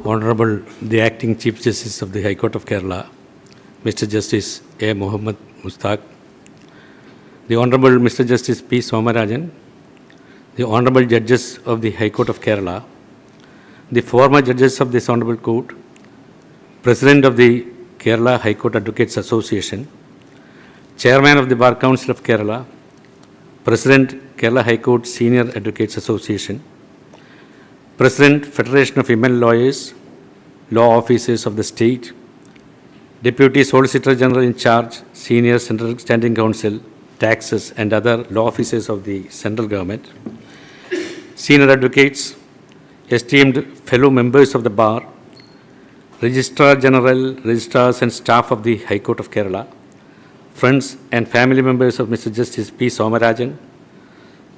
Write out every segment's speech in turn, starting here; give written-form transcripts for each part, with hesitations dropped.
Honourable, the Acting Chief Justice of the High Court of Kerala, Mr. Justice A. Muhammad Mustaq, the Honourable Mr. Justice P. Somarajan, the Honourable Judges of the High Court of Kerala, the former Judges of this Honourable Court, President of the Kerala High Court Advocates Association, Chairman of the Bar Council of Kerala, President Kerala High Court Senior Advocates Association, President Federation of Women Lawyers, Law Officers of the State, Deputy Solicitor General in Charge, Senior Central Standing Counsel, Taxes and other law officers of the central government, senior advocates, esteemed fellow members of the Bar, Registrar General, Registrars and staff of the High Court of Kerala, friends and family members of Mr. Justice P. Somarajan,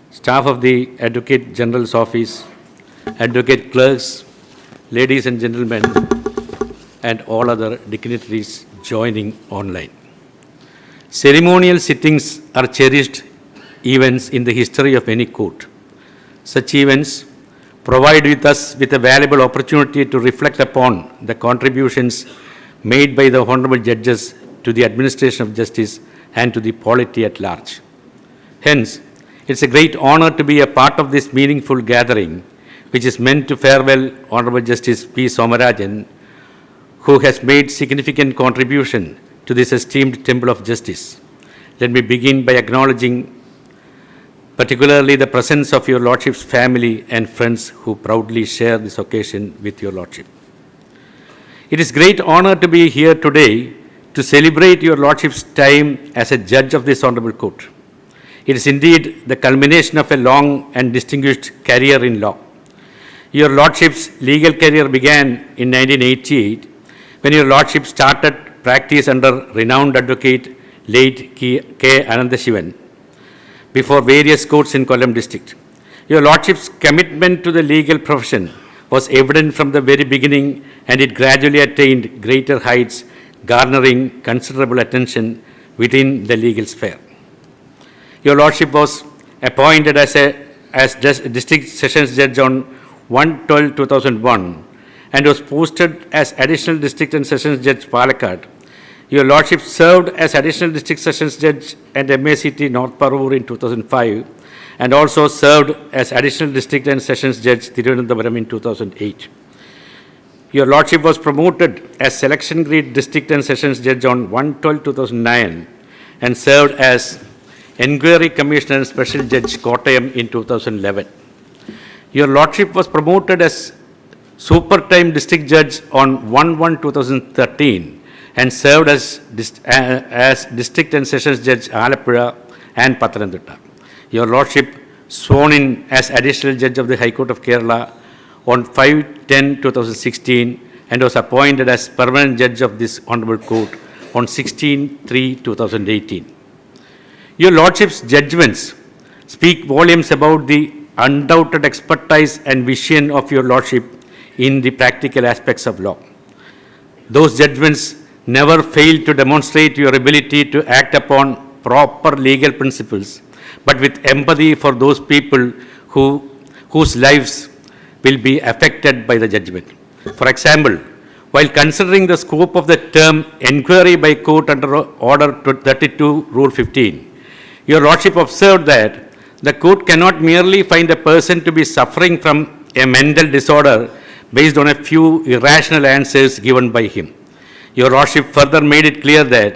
staff of the Advocate General's Office, advocate clerks, ladies and gentlemen, and all other dignitaries joining online. Ceremonial sittings are cherished events in the history of any court. Such events provide us with a valuable opportunity to reflect upon the contributions made by the Honourable Judges to the administration of justice and to the polity at large. Hence, it's a great honour to be a part of this meaningful gathering, which is meant to farewell Honourable Justice P. Somarajan, who has made significant contribution to this esteemed temple of justice. Let me begin by acknowledging particularly the presence of your Lordship's family and friends who proudly share this occasion with your Lordship. It is great honor to be here today to celebrate your Lordship's time as a judge of this Honourable Court. It is indeed the culmination of a long and distinguished career in law. Your Lordship's legal career began in 1988 when your Lordship started practice under renowned advocate late K. Anandashivan before various courts in Kollam district. Your Lordship's commitment to the legal profession was evident from the very beginning, and it gradually attained greater heights, garnering considerable attention within the legal sphere. Your Lordship was appointed as District Sessions Judge on 1/12/2001 and was posted as Additional District and Sessions Judge Palakkad. Your Lordship served as Additional District Sessions Judge and MACT North Parur in 2005 and also served as Additional District and Sessions Judge Thiruvananthapuram in 2008. Your Lordship was promoted as Selection Grade District and Sessions Judge on 1/12/2009 and served as Enquiry Commissioner and Special Judge Kottayam in 2011. Your Lordship was promoted as Super Time District Judge on 1/1/2013 and served as District and Sessions Judge Alappuzha and Pathanamthitta. Your Lordship sworn in as Additional Judge of the High Court of Kerala on 5/10/2016 and was appointed as Permanent Judge of this Honourable Court on 16/3/2018. Your Lordship's judgments speak volumes about the undoubted expertise and vision of your Lordship in the practical aspects of law. Those judgments never fail to demonstrate your ability to act upon proper legal principles, but with empathy for those people whose lives will be affected by the judgment. For example, while considering the scope of the term inquiry by court under Order 32, Rule 15, your Lordship observed that the court cannot merely find a person to be suffering from a mental disorder based on a few irrational answers given by him. Your Lordship further made it clear that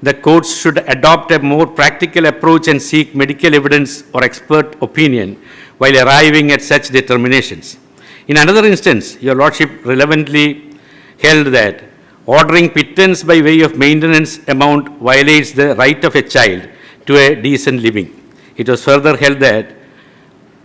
the courts should adopt a more practical approach and seek medical evidence or expert opinion while arriving at such determinations. In another instance, your Lordship relevantly held that ordering pittance by way of maintenance amount violates the right of a child to a decent living. It was further held that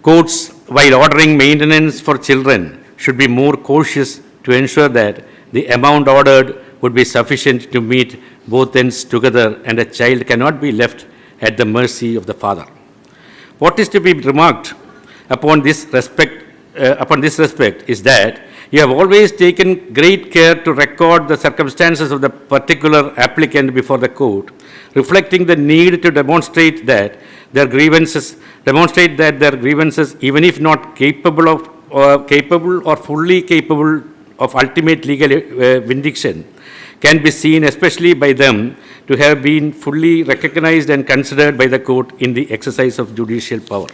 courts, while ordering maintenance for children, should be more cautious to ensure that the amount ordered would be sufficient to meet both ends together and a child cannot be left at the mercy of the father. What is to be remarked upon this respect is that you have always taken great care to record the circumstances of the particular applicant before the court, reflecting the need to demonstrate that their grievances, even if not capable or fully capable of ultimate legal vindication can be seen especially by them to have been fully recognized and considered by the court in the exercise of judicial power.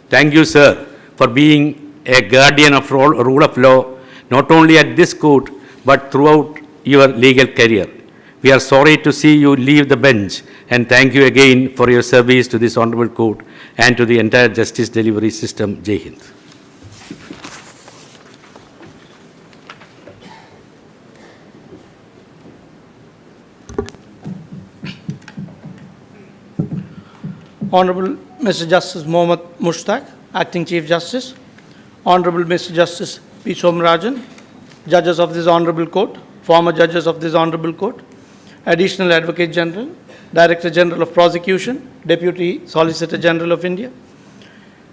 Thank you, sir, for being a guardian of rule of law, not only at this court, but throughout your legal career. We are sorry to see you leave the bench, and thank you again for your service to this honorable court and to the entire justice delivery system. Jai Hind. Honourable Mr. Justice Mohammad Mushtaq, Acting Chief Justice, Honourable Mr. Justice P. Somarajan, Judges of this Honourable Court, former Judges of this Honourable Court, Additional Advocate General, Director General of Prosecution, Deputy Solicitor General of India,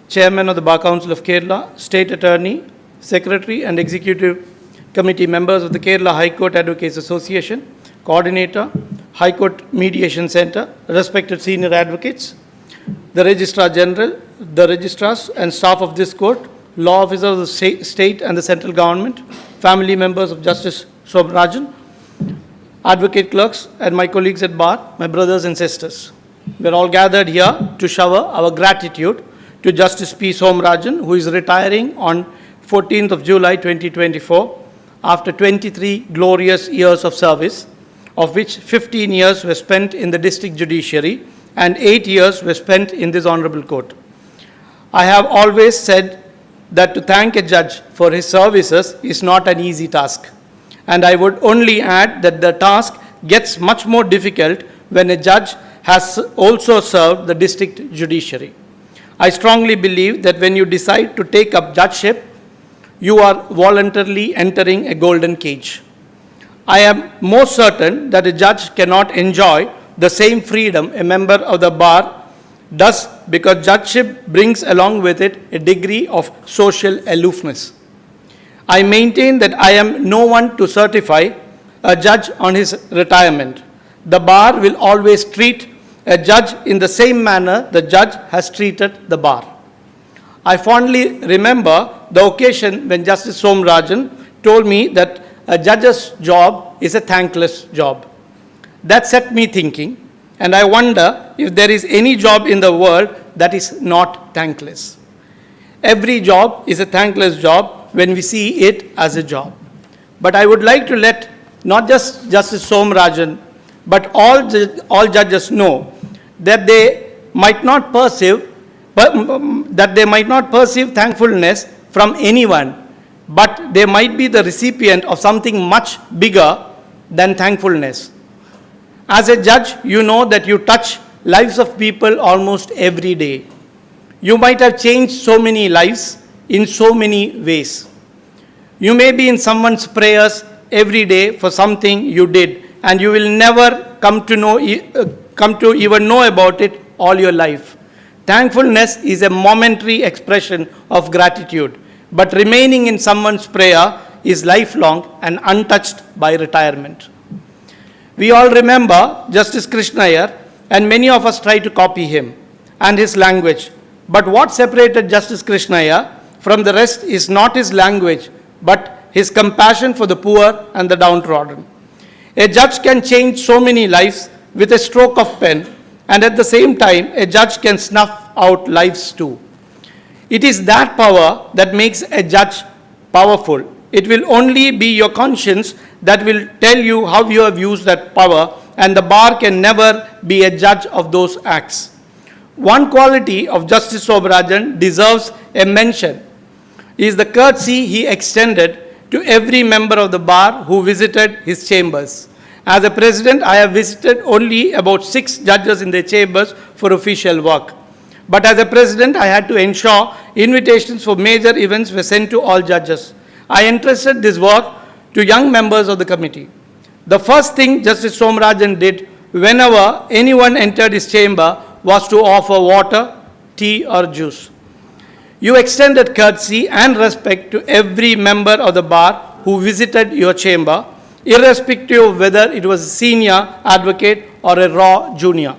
Chairman of the Bar Council of Kerala, State Attorney, Secretary and Executive Committee members of the Kerala High Court Advocates Association, Coordinator, High Court Mediation Centre, respected senior advocates, the Registrar General, the registrars and staff of this court, law officers of the state and the central government, family members of Justice SOMARAJAN, advocate clerks and my colleagues at bar, my brothers and sisters. We are all gathered here to shower our gratitude to Justice P. Somarajan, who is retiring on 14th of July 2024 after 23 glorious years of service, of which 15 years were spent in the district judiciary and 8 years were spent in this honorable court. I have always said that to thank a judge for his services is not an easy task. And I would only add that the task gets much more difficult when a judge has also served the district judiciary. I strongly believe that when you decide to take up judgeship, you are voluntarily entering a golden cage. I am most certain that a judge cannot enjoy the same freedom a member of the bar does, because judgeship brings along with it a degree of social aloofness. I maintain that I am no one to certify a judge on his retirement. The bar will always treat a judge in the same manner the judge has treated the bar. I fondly remember the occasion when Justice Somarajan told me that a judge's job is a thankless job. That set me thinking, and I wonder if there is any job in the world that is not thankless. Every job is a thankless job when we see it as a job. But I would like to let not just Justice Somarajan, but all judges know that they might not perceive thankfulness from anyone, but they might be the recipient of something much bigger than thankfulness. As a judge, you know that you touch lives of people almost every day. You might have changed so many lives in so many ways. You may be in someone's prayers every day for something you did, and you will never come to even know about it all your life. Thankfulness is a momentary expression of gratitude, but remaining in someone's prayer is lifelong and untouched by retirement. We all remember Justice Krishna Iyer, and many of us try to copy him and his language. But what separated Justice Krishna Iyer from the rest is not his language, but his compassion for the poor and the downtrodden. A judge can change so many lives with a stroke of pen, and at the same time, a judge can snuff out lives too. It is that power that makes a judge powerful. It will only be your conscience that will tell you how you have used that power, and the bar can never be a judge of those acts. One quality of Justice Somarajan deserves a mention is the courtesy he extended to every member of the bar who visited his chambers. As a president, I have visited only about 6 judges in their chambers for official work. But as a president, I had to ensure invitations for major events were sent to all judges. I entrusted this work to young members of the committee. The first thing Justice Somarajan did whenever anyone entered his chamber was to offer water, tea or juice. You extended courtesy and respect to every member of the bar who visited your chamber, irrespective of whether it was a senior advocate or a raw junior.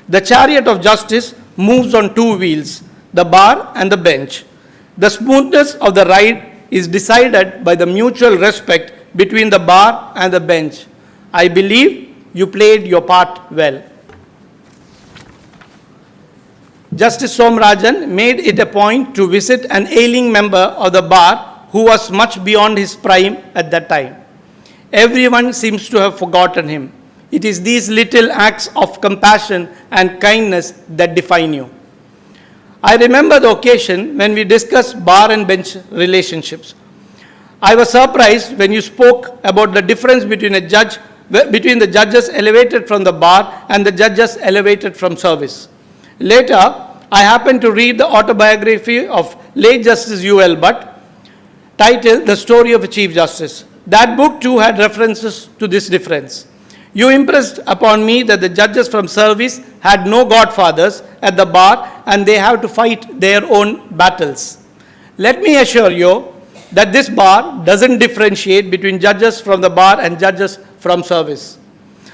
The chariot of justice moves on 2 wheels, the bar and the bench. The smoothness of the ride is decided by the mutual respect between the bar and the bench. I believe you played your part well. Justice SOMARAJAN made it a point to visit an ailing member of the bar who was much beyond his prime at that time. Everyone seems to have forgotten him. It is these little acts of compassion and kindness that define you. I remember the occasion when we discussed bar and bench relationships. I was surprised when you spoke about the difference between the judges elevated from the bar and the judges elevated from service. Later, I happened to read the autobiography of late Justice U.L. Butt, titled The Story of a Chief Justice. That book too had references to this difference. You impressed upon me that the judges from service had no godfathers at the bar and they have to fight their own battles. Let me assure you that this bar doesn't differentiate between judges from the bar and judges from service.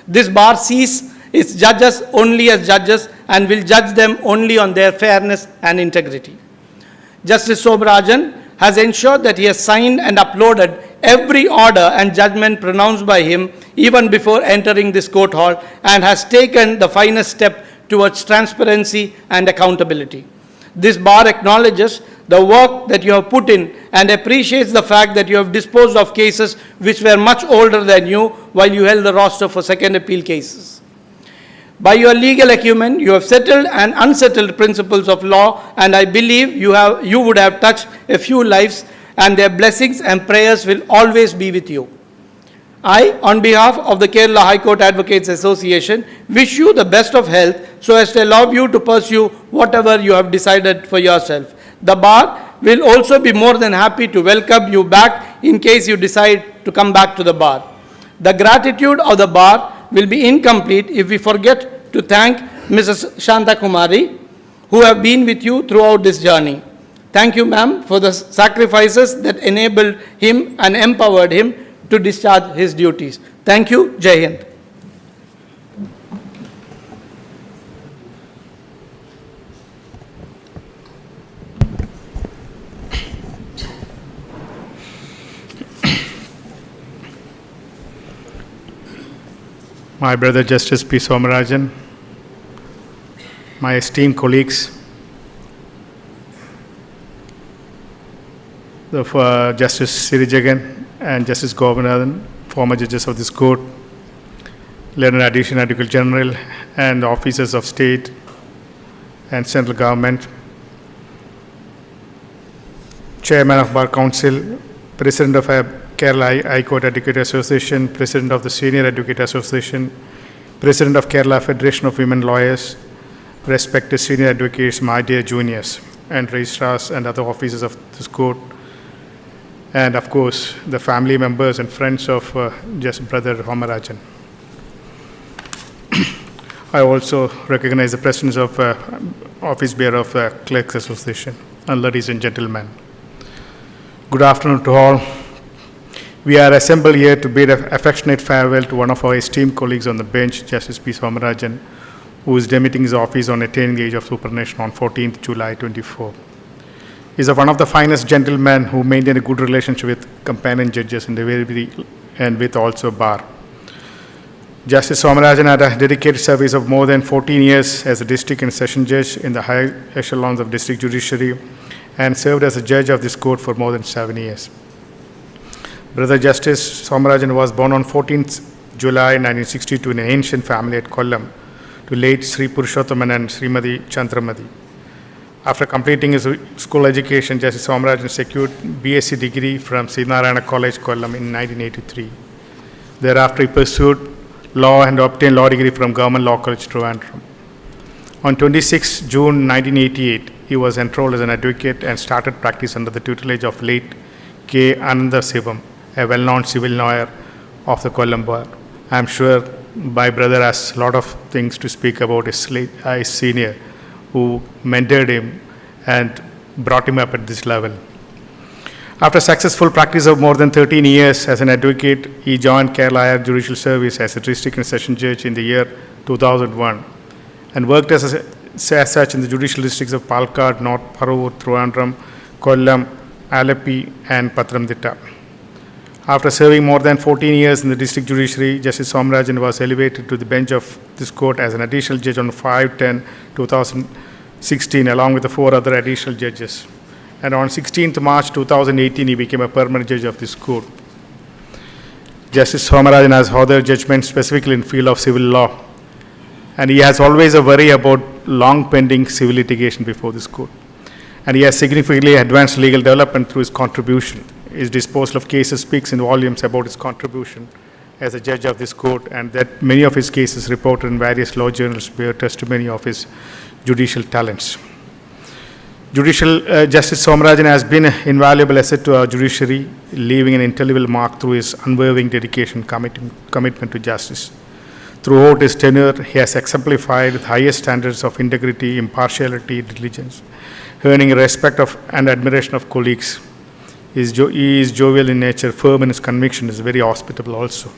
This bar sees its judges only as judges and will judge them only on their fairness and integrity. Justice SOMARAJAN has ensured that he has signed and uploaded every order and judgment pronounced by him even before entering this court hall and has taken the finest step towards transparency and accountability. This bar acknowledges the work that you have put in and appreciates the fact that you have disposed of cases which were much older than you while you held the roster for second appeal cases. By your legal acumen, you have settled and unsettled principles of law, and I believe you would have touched a few lives, and their blessings and prayers will always be with you. I, on behalf of the Kerala High Court Advocates Association, wish you the best of health so as to allow you to pursue whatever you have decided for yourself. The bar will also be more than happy to welcome you back in case you decide to come back to the bar. The gratitude of the bar will be incomplete if we forget to thank Mrs. Shanta Kumari, who have been with you throughout this journey. Thank you, ma'am, for the sacrifices that enabled him and empowered him to discharge his duties. Thank you. Jai Hind. My brother Justice P. SOMARAJAN, my esteemed colleagues, Justice Sirijagan and Justice Governathan, former judges of this court, Learned Additional Advocate General, and officers of state and central government, Chairman of Bar Council, President of Kerala High Court Advocate Association, President of the Senior Advocate Association, President of Kerala Federation of Women Lawyers, respected senior advocates, my dear juniors, and registrars and other officers of this court, and of course, the family members and friends of just Brother SOMARAJAN. I also recognize the presence of Office Bearer of the Clerks Association, and ladies and gentlemen. Good afternoon to all. We are assembled here to bid an affectionate farewell to one of our esteemed colleagues on the bench, Justice P. SOMARAJAN, who is demitting his office on attaining the age of superannuation on 14th July 24. He is one of the finest gentlemen who maintain a good relationship with companion judges in the very and with also bar. Justice SOMARAJAN had a dedicated service of more than 14 years as a district and session judge in the high echelons of district judiciary and served as a judge of this court for more than 7 years. Brother Justice SOMARAJAN was born on 14th July 1962 in an ancient family at Kollam to late Sri Purushothaman and Srimati Chandramati. After completing his school education, Justice SOMARAJAN secured BSc degree from Sri Narayana College, Kollam in 1983. Thereafter, he pursued law and obtained law degree from Government Law College, Trivandrum. On 26 June 1988, he was enrolled as an advocate and started practice under the tutelage of late K. Ananda Sivam, a well-known civil lawyer of the Kollam bar. I am sure my brother has a lot of things to speak about his senior who mentored him and brought him up at this level. After successful practice of more than 13 years as an advocate, he joined Kerala Higher Judicial Service as a district and session judge in the year 2001 and worked as such in the judicial districts of Palakkad, North Parur, Trivandrum, Kollam, Alleppey, and Patramthitta. After serving more than 14 years in the district judiciary, Justice Somarajan was elevated to the bench of this court as an additional judge on 5/10/2016, along with the 4 other additional judges. And on 16th March 2018, he became a permanent judge of this court. Justice Somarajan has authored judgments specifically in the field of civil law, and he has always a worry about long pending civil litigation before this court. And he has significantly advanced legal development through his contribution. His disposal of cases speaks in volumes about his contribution as a judge of this court, and that many of his cases reported in various law journals bear testimony of his judicial talents. Justice Somarajan has been an invaluable asset to our judiciary, leaving an indelible mark through his unwavering dedication and commitment to justice. Throughout his tenure, he has exemplified the highest standards of integrity, impartiality, diligence, earning respect and admiration of colleagues. He is jovial in nature, firm in his conviction, is very hospitable also.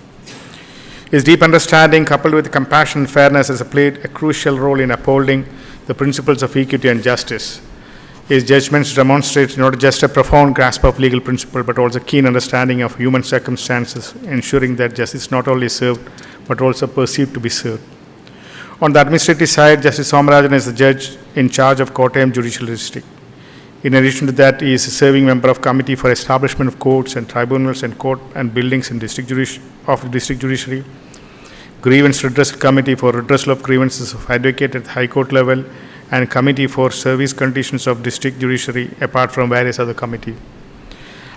His deep understanding, coupled with compassion and fairness, has played a crucial role in upholding the principles of equity and justice. His judgments demonstrate not just a profound grasp of legal principle, but also keen understanding of human circumstances, ensuring that justice is not only served, but also perceived to be served. On the administrative side, Justice Somarajan is the judge in charge of Kottayam Judicial District. In addition to that, he is a serving member of Committee for Establishment of Courts and Tribunals and Court and Buildings in District Judiciary, Grievance Redressal Committee for Redressal of Grievances of Advocate at the High Court level, and Committee for Service Conditions of District Judiciary, apart from various other committees.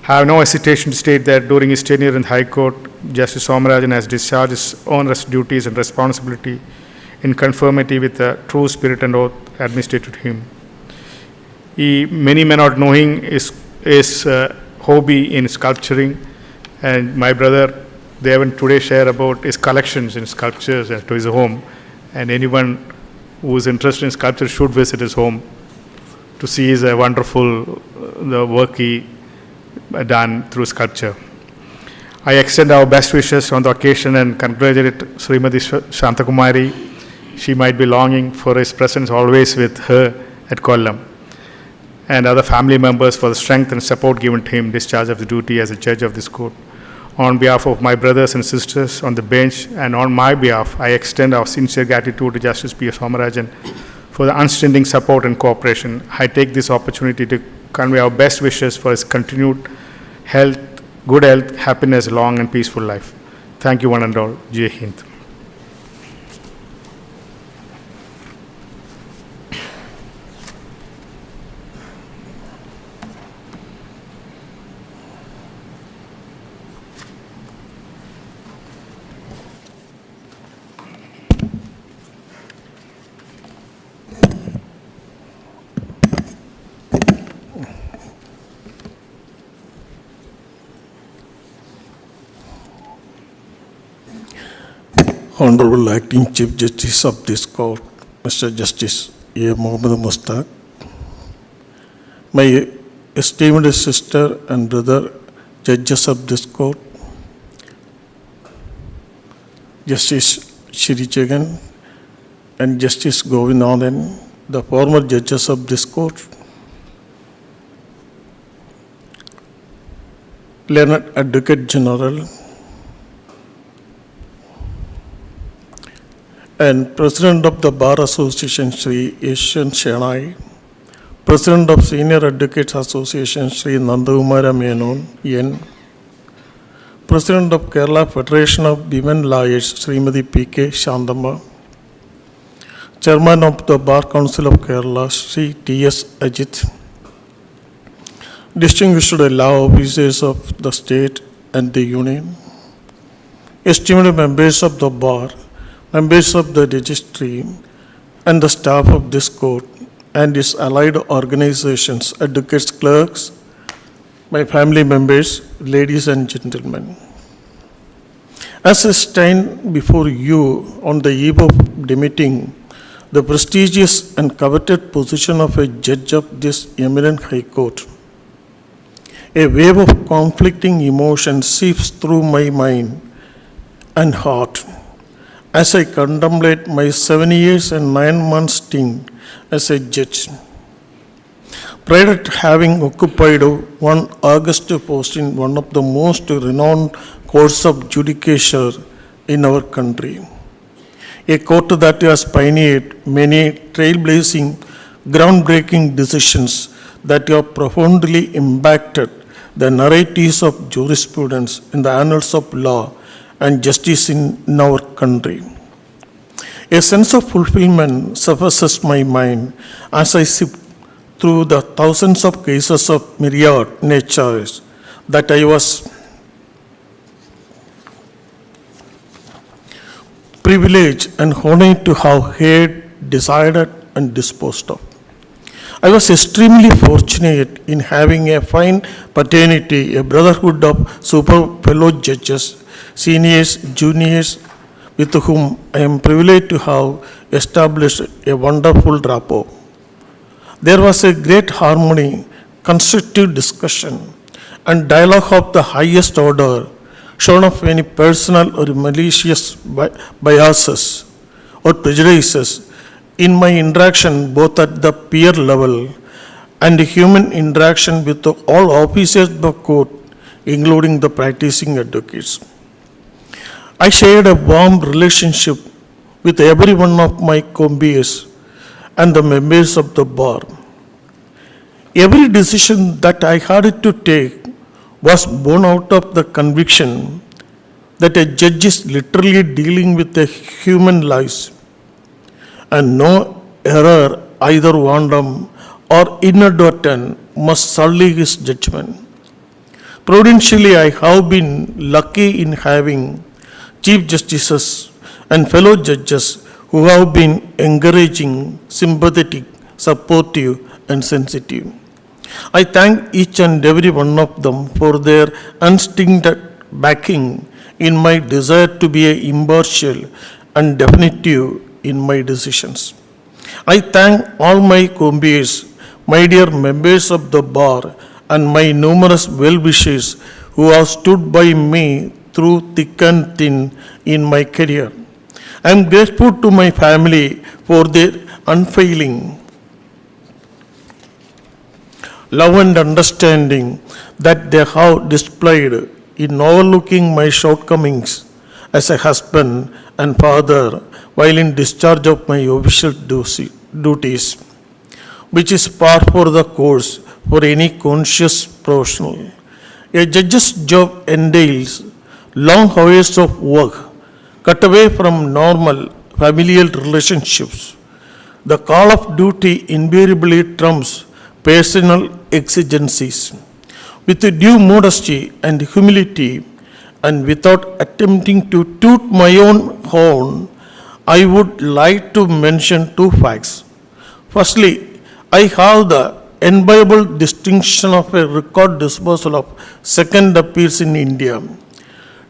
I have no hesitation to state that during his tenure in the High Court, Justice Somarajan has discharged his onerous duties and responsibility in conformity with the true spirit and oath administered to him. Many may not know his hobby in sculpturing, and my brother Devan today share about his collections in sculptures to his home, and anyone who is interested in sculpture should visit his home to see his wonderful the work he done through sculpture. I extend our best wishes on the occasion and congratulate Srimati Shantakumari. She might be longing for his presence always with her at Kollam, and other family members for the strength and support given to him discharge of the duty as a judge of this court. On behalf of my brothers and sisters on the bench and on my behalf, I extend our sincere gratitude to Justice P. Somarajan for the unstinting support and cooperation. I take this opportunity to convey our best wishes for his continued health, good health, happiness, long and peaceful life. Thank you one and all. Jai Hind. Honourable Acting Chief Justice of this Court, Mr. Justice A. Mohammed Mustaq, my esteemed sister and brother, judges of this Court, Justice Shri Jagan and Justice Govindan, the former judges of this Court, Learned Advocate General, and President of the Bar Association, Sri Yashan Shenai, President of Senior Advocates Association, Sri Nandakumara Menon, N, President of Kerala Federation of Women Lawyers, Srimati P.K. Shandamma, Chairman of the Bar Council of Kerala, Sri T.S. Ajit, distinguished law officers of the state and the union, esteemed members of the bar, members of the registry, and the staff of this court and its allied organizations, advocates, clerks, my family members, ladies and gentlemen. As I stand before you on the eve of demeting the prestigious and coveted position of a judge of this eminent High Court, a wave of conflicting emotions seeps through my mind and heart as I contemplate my 7 years and 9 months stint as a judge. Prior to having occupied one august post in one of the most renowned courts of judicature in our country, a court that has pioneered many trailblazing, groundbreaking decisions that have profoundly impacted the narratives of jurisprudence in the annals of law and justice in our country. A sense of fulfillment surfaces my mind as I sift through the thousands of cases of myriad natures that I was privileged and honored to have heard, decided, and disposed of. I was extremely fortunate in having a fine fraternity, a brotherhood of super fellow judges, seniors, juniors, with whom I am privileged to have established a wonderful rapport. There was a great harmony, constructive discussion, and dialogue of the highest order, shorn of any personal or malicious biases or prejudices in my interaction both at the peer level and human interaction with all officers of the court, including the practicing advocates. I shared a warm relationship with every one of my compeers and the members of the bar. Every decision that I had to take was born out of the conviction that a judge is literally dealing with a human lives, and no error, either random or inadvertent, must sully his judgment. Prudentially, I have been lucky in having Chief Justices and fellow judges who have been encouraging, sympathetic, supportive, and sensitive. I thank each and every one of them for their unstinted backing in my desire to be impartial and definitive in my decisions. I thank all my compeers, my dear members of the bar, and my numerous well-wishers who have stood by me through thick and thin in my career. I am grateful to my family for their unfailing love and understanding that they have displayed in overlooking my shortcomings as a husband and father while in discharge of my official duties, which is par for the course for any conscious professional. A judge's job entails long hours of work, cut away from normal familial relationships. The call of duty invariably trumps personal exigencies. With due modesty and humility, and without attempting to toot my own horn, I would like to mention two facts. Firstly, I have the enviable distinction of a record disposal of second appeals in India.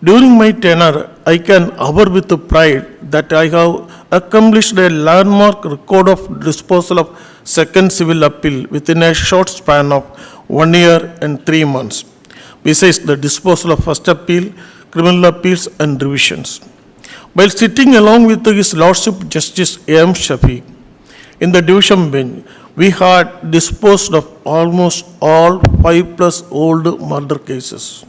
During my tenure, I can aver with pride that I have accomplished a landmark record of disposal of second civil appeal within a short span of 1 year and 3 months, besides the disposal of first appeal, criminal appeals, and revisions. While sitting along with His Lordship Justice A.M. Shafiq in the division bench, we had disposed of almost all 5+ old murder cases.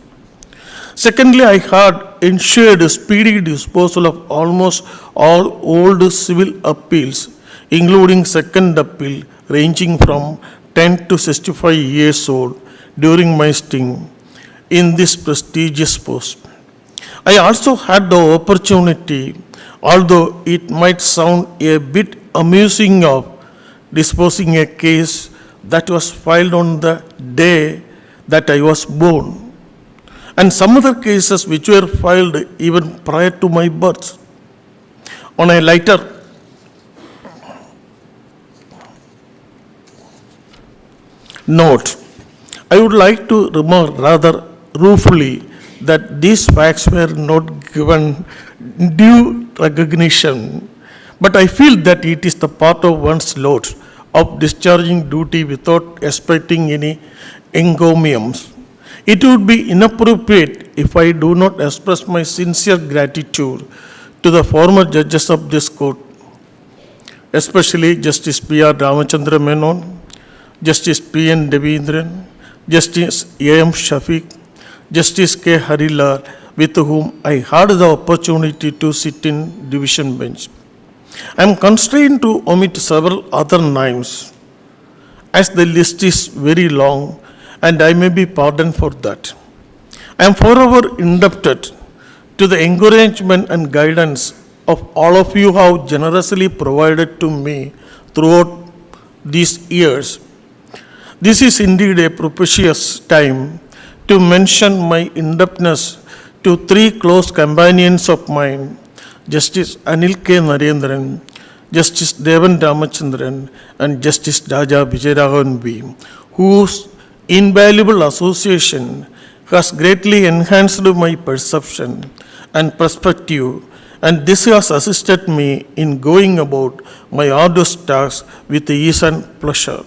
Secondly, I had ensured speedy disposal of almost all old civil appeals, including second appeal ranging from 10 to 65 years old during my stint in this prestigious post. I also had the opportunity, although it might sound a bit amusing, of disposing a case that was filed on the day that I was born, and some other cases which were filed even prior to my birth. On a lighter note, I would like to remark rather ruefully that these facts were not given due recognition, but I feel that it is the part of one's lot of discharging duty without expecting any encomiums. It would be inappropriate if I do not express my sincere gratitude to the former judges of this court, especially Justice B.R. Ramachandra Menon, Justice P.N. Devendran, Justice A.M. Shafiq, Justice K. Harilal, with whom I had the opportunity to sit in division bench. I am constrained to omit several other names, as the list is very long, and I may be pardoned for that. I am forever indebted to the encouragement and guidance of all of you who have generously provided to me throughout these years. This is indeed a propitious time to mention my indebtedness to three close companions of mine, Justice Anil K. Narendran, Justice Devan Ramachandran, and Justice Raja Vijayaraghavan B., whose invaluable association has greatly enhanced my perception and perspective, and this has assisted me in going about my arduous tasks with ease and pleasure.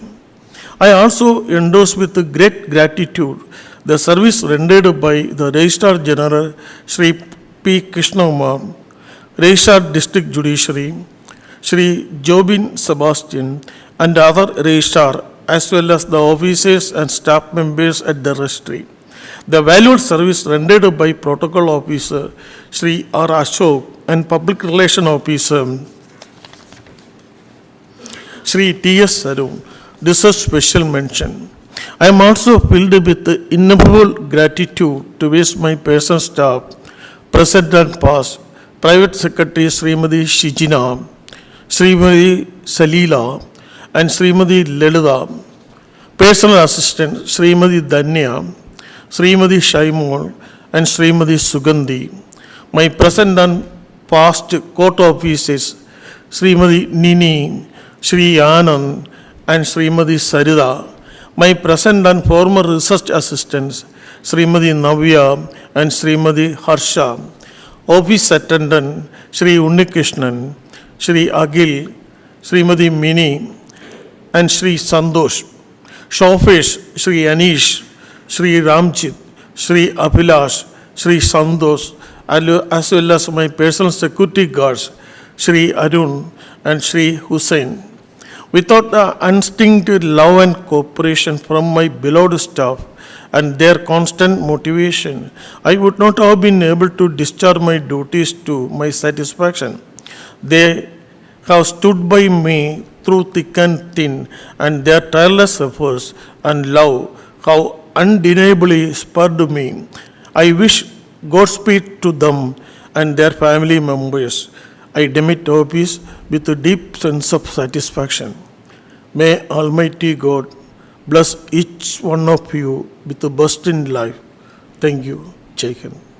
I also endorse with great gratitude the service rendered by the Registrar General Sri P. Krishnakumar, Registrar District Judiciary, Sri Jobin Sebastian, and other Registrar, as well as the officers and staff members at the registry. The valued service rendered by Protocol Officer Sri R. Ashok and Public Relation Officer Sri T.S. Sarun deserves special mention. I am also filled with ineffable gratitude towards my personal staff, present and past, Private Secretary Srimati Shijina, Srimati Salila, and Srimati Lelida, Personal Assistant Srimati Danya, Srimati Shaimol, and Srimati Sugandhi. My present and past court officers, Srimati Nini, Sri Anand, and Srimati Sarida. My present and former research assistants, Srimati Navya and Srimati Harsha. Office attendant, Sri Unnikrishnan, Sri Agil, Srimati Mini, and Sri Sandosh. Chauffeurs, Sri Anish, Sri Ramjit, Sri Abhilash, Sri Sandosh, as well as my personal security guards, Sri Arun and Sri Hussain. Without the unstinted love and cooperation from my beloved staff and their constant motivation, I would not have been able to discharge my duties to my satisfaction. They have stood by me through thick and thin, and their tireless efforts and love have undeniably spurred me. I wish Godspeed to them and their family members. I demit office with a deep sense of satisfaction. May Almighty God bless each one of you with the best in life. Thank you. Jai Hind.